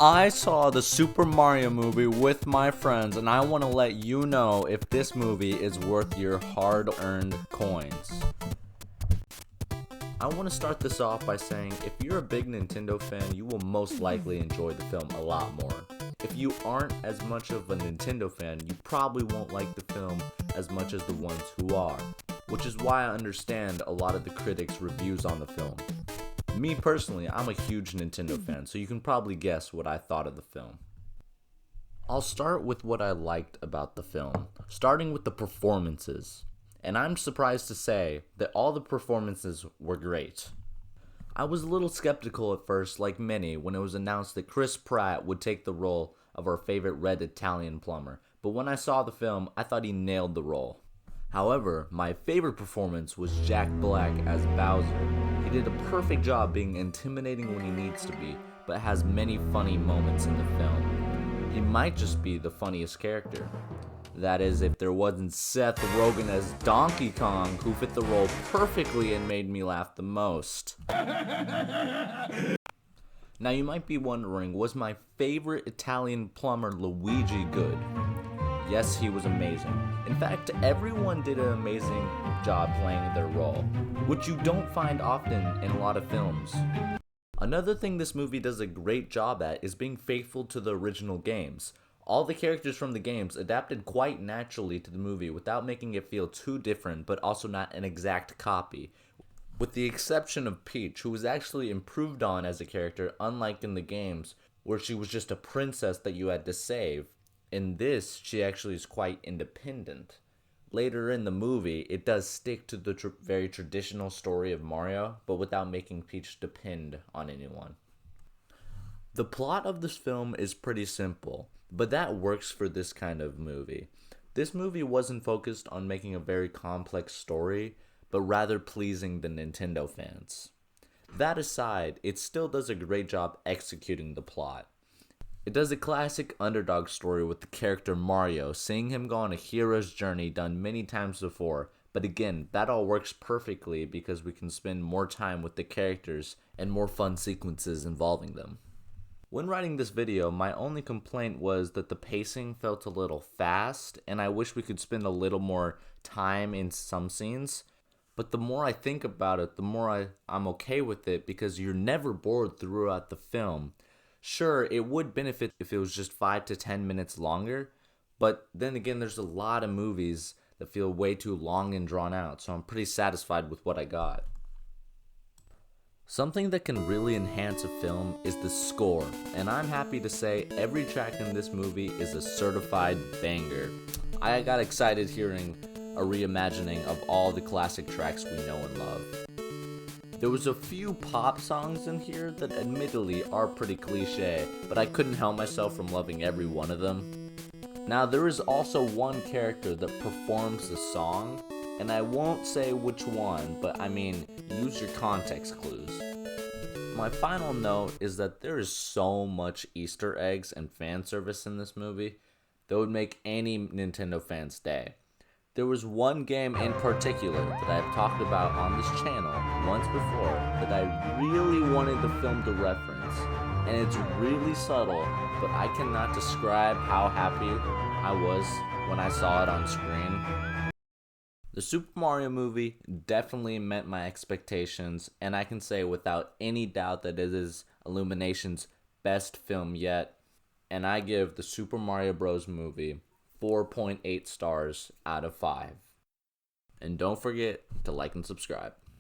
I saw the Super Mario movie with my friends, and I want to let you know if this movie is worth your hard-earned coins. I want to start this off by saying if you're a big Nintendo fan, you will most likely enjoy the film a lot more. If you aren't as much of a Nintendo fan, you probably won't like the film as much as the ones who are, which is why I understand a lot of the critics' reviews on the film. Me personally, I'm a huge Nintendo fan, so you can probably guess what I thought of the film. I'll start with what I liked about the film, starting with the performances. And I'm surprised to say that all the performances were great. I was a little skeptical at first, like many, when it was announced that Chris Pratt would take the role of our favorite red Italian plumber, but when I saw the film, I thought he nailed the role. However, my favorite performance was Jack Black as Bowser. He did a perfect job being intimidating when he needs to be, but has many funny moments in the film. He might just be the funniest character. That is, if there wasn't Seth Rogen as Donkey Kong, who fit the role perfectly and made me laugh the most. Now you might be wondering, was my favorite Italian plumber Luigi good? Yes, he was amazing. In fact, everyone did an amazing job playing their role, which you don't find often in a lot of films. Another thing this movie does a great job at is being faithful to the original games. All the characters from the games adapted quite naturally to the movie without making it feel too different, but also not an exact copy. With the exception of Peach, who was actually improved on as a character, unlike in the games, where she was just a princess that you had to save. In this, she actually is quite independent. Later in the movie, it does stick to the very traditional story of Mario, but without making Peach depend on anyone. The plot of this film is pretty simple, but that works for this kind of movie. This movie wasn't focused on making a very complex story, but rather pleasing the Nintendo fans. That aside, it still does a great job executing the plot. It does a classic underdog story with the character Mario, seeing him go on a hero's journey done many times before, but again, that all works perfectly because we can spend more time with the characters and more fun sequences involving them. When writing this video, my only complaint was that the pacing felt a little fast, and I wish we could spend a little more time in some scenes. But the more I think about it, the more I'm okay with it because you're never bored throughout the film. Sure, it would benefit if it was just 5 to 10 minutes longer, but then again, there's a lot of movies that feel way too long and drawn out, so I'm pretty satisfied with what I got. Something that can really enhance a film is the score, and I'm happy to say every track in this movie is a certified banger. I got excited hearing a reimagining of all the classic tracks we know and love. There was a few pop songs in here that admittedly are pretty cliche, but I couldn't help myself from loving every one of them. Now there is also one character that performs the song, and I won't say which one, but I mean, use your context clues. My final note is that there is so much Easter eggs and fan service in this movie that would make any Nintendo fan's day. There was one game in particular that I've talked about on this channel once before that I really wanted the film to reference, and it's really subtle, but I cannot describe how happy I was when I saw it on screen. The Super Mario movie definitely met my expectations, and I can say without any doubt that it is Illumination's best film yet, and I give the Super Mario Bros. Movie 4.8 stars out of 5. And don't forget to like and subscribe.